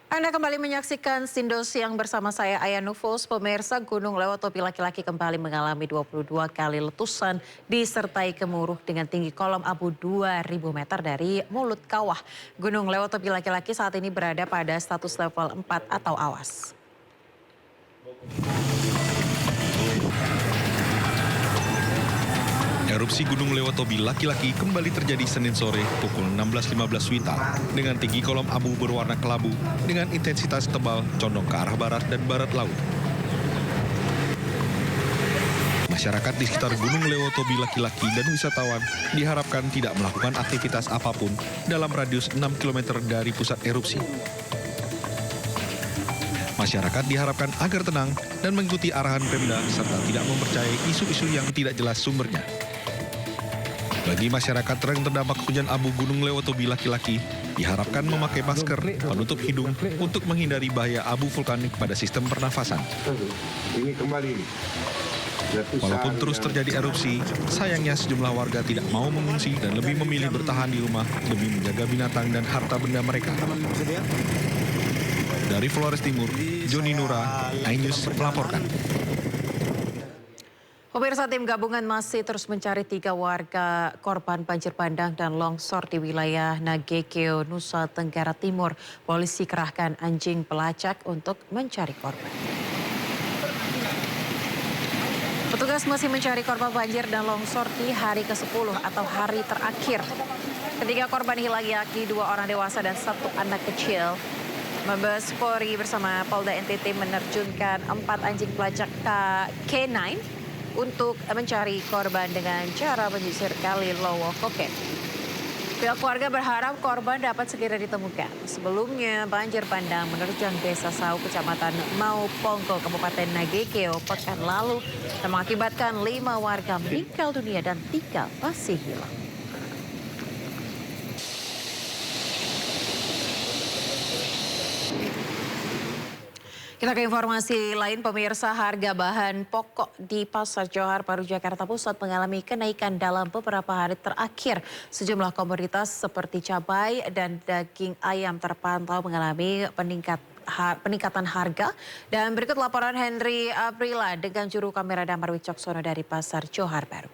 Anda kembali menyaksikan Sindo Siang bersama saya Aya Nufus. Pemirsa, Gunung Lewotobi laki-laki kembali mengalami 22 kali letusan disertai gemuruh dengan tinggi kolom abu 2.000 meter dari mulut kawah. Gunung Lewotobi laki-laki saat ini berada pada status level 4 atau awas. Erupsi Gunung Lewotobi laki-laki kembali terjadi Senin sore pukul 16.15 WITA dengan tinggi kolom abu berwarna kelabu dengan intensitas tebal condong ke arah barat dan barat laut. Masyarakat di sekitar Gunung Lewotobi laki-laki dan wisatawan diharapkan tidak melakukan aktivitas apapun dalam radius 6 km dari pusat erupsi. Masyarakat diharapkan agar tenang dan mengikuti arahan Pemda serta tidak mempercayai isu-isu yang tidak jelas sumbernya. Bagi masyarakat yang terdampak hujan abu Gunung Lewotobi laki-laki, diharapkan memakai masker penutup hidung untuk menghindari bahaya abu vulkanik pada sistem pernafasan. Ini kembali. Walaupun terus terjadi erupsi, sayangnya sejumlah warga tidak mau mengungsi dan lebih memilih bertahan di rumah demi menjaga binatang dan harta benda mereka. Dari Flores Timur, Joni Nura, iNews melaporkan. Pemirsa, tim gabungan masih terus mencari 3 warga korban banjir bandang dan longsor di wilayah Nagekeo, Nusa Tenggara Timur. Polisi kerahkan anjing pelacak untuk mencari korban. Petugas masih mencari korban banjir dan longsor di hari ke-10 atau hari terakhir. Ketiga korban hilang yakni 2 orang dewasa dan 1 anak kecil. Mabes Polri bersama Polda NTT menerjunkan 4 anjing pelacak K9 untuk mencari korban dengan cara menyisir kali Lowo Koken. Pihak keluarga berharap korban dapat segera ditemukan. Sebelumnya banjir bandang menerjang Desa Sau, Kecamatan Mauponggo, Kabupaten Nagekeo pekan lalu dan mengakibatkan 5 warga meninggal dunia dan 3 masih hilang. Kita ke informasi lain, pemirsa. Harga bahan pokok di Pasar Johar Baru Jakarta Pusat mengalami kenaikan dalam beberapa hari terakhir. Sejumlah komoditas seperti cabai dan daging ayam terpantau mengalami peningkatan harga. Dan berikut laporan Henry Aprila dengan juru kamera Damar Wicaksono dari Pasar Johar Baru.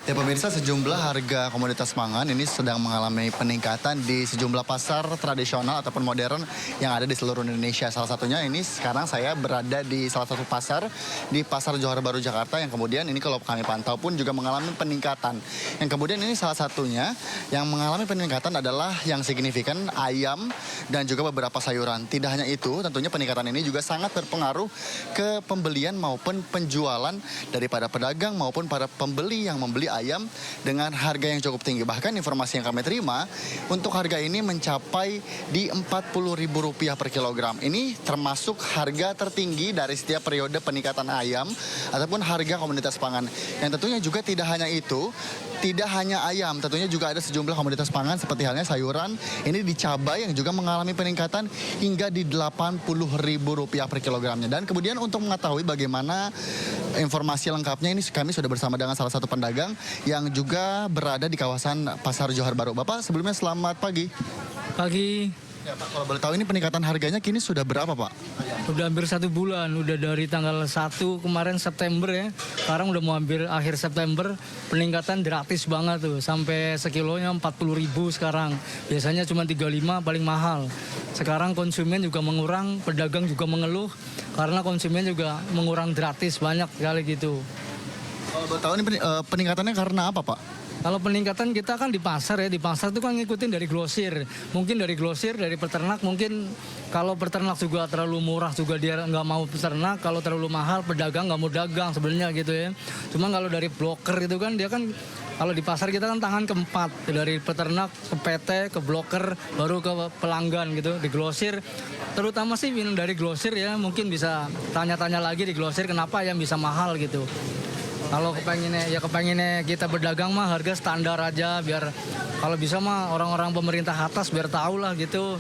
Ya pemirsa, sejumlah harga komoditas pangan ini sedang mengalami peningkatan di sejumlah pasar tradisional ataupun modern yang ada di seluruh Indonesia. Salah satunya ini sekarang saya berada di salah satu pasar di Pasar Johar Baru Jakarta yang kemudian ini kalau kami pantau pun juga mengalami peningkatan. Yang kemudian ini salah satunya yang mengalami peningkatan adalah yang signifikan ayam dan juga beberapa sayuran. Tidak hanya itu, tentunya peningkatan ini juga sangat berpengaruh ke pembelian maupun penjualan daripada pedagang maupun para pembeli yang membeli ayam dengan harga yang cukup tinggi. Bahkan informasi yang kami terima untuk harga ini mencapai di Rp40.000 per kilogram. Ini termasuk harga tertinggi dari setiap periode peningkatan ayam ataupun harga komoditas pangan. Yang tentunya juga tidak hanya itu, tidak hanya ayam, tentunya juga ada sejumlah komoditas pangan seperti halnya sayuran. Ini di cabai yang juga mengalami peningkatan hingga di Rp80.000 per kilogramnya. Dan kemudian untuk mengetahui bagaimana informasi lengkapnya ini kami sudah bersama dengan salah satu pedagang yang juga berada di kawasan Pasar Johar Baru. Bapak sebelumnya selamat pagi. Pagi. Ya Pak, kalau boleh tahu ini peningkatan harganya kini sudah berapa Pak? Udah hampir 1 bulan, udah dari tanggal 1 kemarin September ya. Sekarang udah mau hampir akhir September, peningkatan gratis banget tuh. Sampai sekilonya 40.000 sekarang. Biasanya cuma 35 paling mahal. Sekarang konsumen juga mengurang, pedagang juga mengeluh karena konsumen juga mengurang gratis banyak sekali gitu. Kalau boleh tahu ini peningkatannya karena apa Pak? Kalau peningkatan kita kan di pasar ya, di pasar itu kan ngikutin dari grosir. Mungkin dari grosir, dari peternak, mungkin kalau peternak juga terlalu murah juga dia nggak mau peternak, kalau terlalu mahal pedagang nggak mau dagang sebenarnya gitu ya. Cuma kalau dari bloker itu kan dia kan, kalau di pasar kita kan tangan keempat, dari peternak ke PT, ke bloker, baru ke pelanggan gitu. Di grosir, terutama sih dari grosir ya, mungkin bisa tanya-tanya lagi di grosir kenapa yang bisa mahal gitu. Kalau kepengennya kita berdagang mah harga standar aja biar Kalau bisa mah orang-orang pemerintah atas biar tahu lah gitu.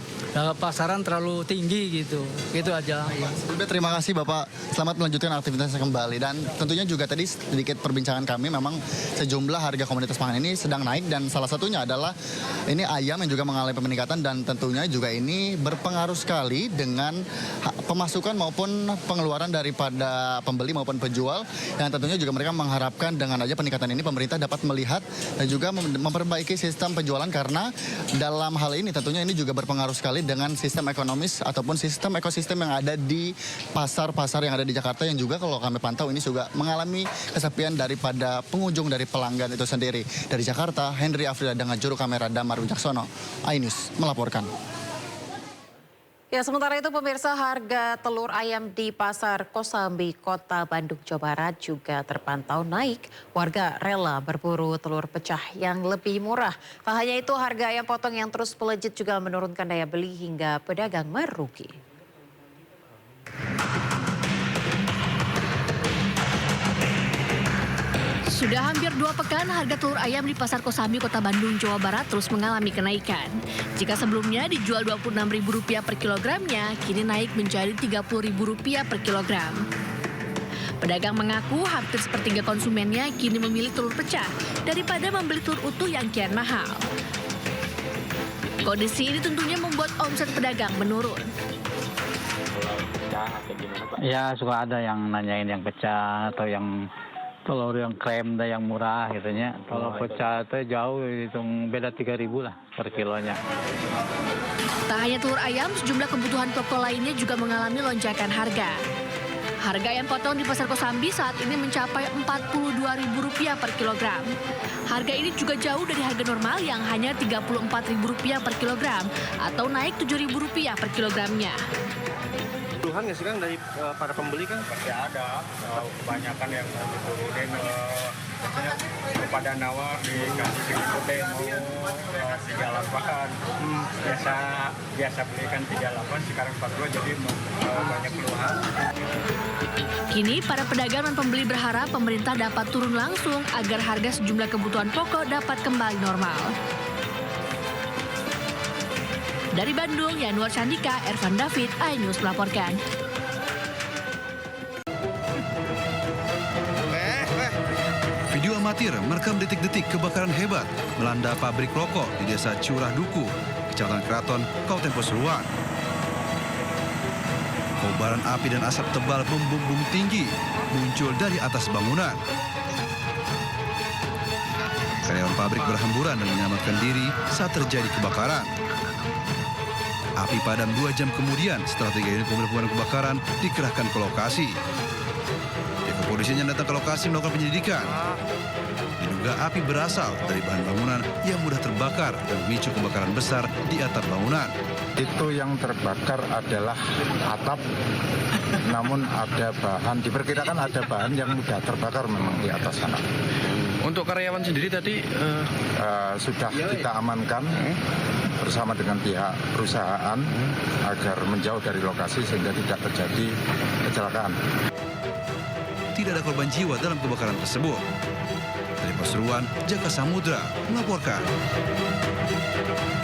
Pasaran terlalu tinggi gitu. Gitu aja. Sebelumnya terima kasih Bapak. Selamat melanjutkan aktivitasnya kembali. Dan tentunya juga tadi sedikit perbincangan kami memang sejumlah harga komoditas pangan ini sedang naik dan salah satunya adalah ini ayam yang juga mengalami peningkatan dan tentunya juga ini berpengaruh sekali dengan pemasukan maupun pengeluaran daripada pembeli maupun penjual yang tentunya juga mereka mengharapkan dengan aja peningkatan ini pemerintah dapat melihat dan juga memperbaiki sistem penjualan karena dalam hal ini tentunya ini juga berpengaruh sekali dengan sistem ekonomis ataupun sistem ekosistem yang ada di pasar-pasar yang ada di Jakarta yang juga kalau kami pantau ini juga mengalami kesepian daripada pengunjung dari pelanggan itu sendiri. Dari Jakarta, Henry Afrida dengan juru kamera Damar Wijaksono, iNews melaporkan. Ya, sementara itu pemirsa, harga telur ayam di Pasar Kosambi, Kota Bandung, Jawa Barat juga terpantau naik. Warga rela berburu telur pecah yang lebih murah. Tak hanya itu, harga ayam potong yang terus melejit juga menurunkan daya beli hingga pedagang merugi. Sudah hampir 2 pekan harga telur ayam di Pasar Kosambi, Kota Bandung, Jawa Barat terus mengalami kenaikan. Jika sebelumnya dijual Rp26.000 per kilogramnya, kini naik menjadi Rp30.000 per kilogram. Pedagang mengaku hampir sepertiga konsumennya kini memilih telur pecah daripada membeli telur utuh yang kian mahal. Kondisi ini tentunya membuat omset pedagang menurun. Ya suka ada yang nanyain yang pecah atau yang telur yang krem dan yang murah gitu ya. Kalau pecah itu jauh, hitung beda 3.000 lah per kilonya. Tak hanya telur ayam, sejumlah kebutuhan pokok lainnya juga mengalami lonjakan harga. Harga ayam potong di Pasar Kosambi saat ini mencapai Rp42.000 per kilogram. Harga ini juga jauh dari harga normal yang hanya Rp34.000 per kilogram atau naik Rp7.000 per kilogramnya. Keluhan nggak sih Kang dari para pembeli kan? Pasti ada, kebanyakan yang diturunin biasanya pada nawar dikasih segitu deh mau 38. Biasa belikan 38, sekarang 42 jadi banyak keluhan. Kini para pedagang dan pembeli berharap pemerintah dapat turun langsung agar harga sejumlah kebutuhan pokok dapat kembali normal. Dari Bandung, Yanuar Candika, Ervan David, iNews melaporkan. Video amatir merekam detik-detik kebakaran hebat melanda pabrik rokok di Desa Curah Duku, Kecamatan Keraton, Kabupaten Pasuruan. Kobaran api dan asap tebal membumbung tinggi muncul dari atas bangunan. Karyawan pabrik berhamburan dan menyelamatkan diri saat terjadi kebakaran. Api padam 2 jam kemudian setelah 3 unit pemadam kebakaran dikerahkan ke lokasi. Pihak kepolisian yang datang ke lokasi melakukan penyelidikan. Diduga api berasal dari bahan bangunan yang mudah terbakar dan memicu kebakaran besar di atap bangunan. Itu yang terbakar adalah atap, namun ada bahan, diperkirakan ada bahan yang mudah terbakar memang di atas sana. Untuk karyawan sendiri tadi Sudah kita amankan bersama dengan pihak perusahaan agar menjauh dari lokasi sehingga tidak terjadi kecelakaan. Tidak ada korban jiwa dalam kebakaran tersebut. Dari Pasuruan, Jaka Samudra melaporkan.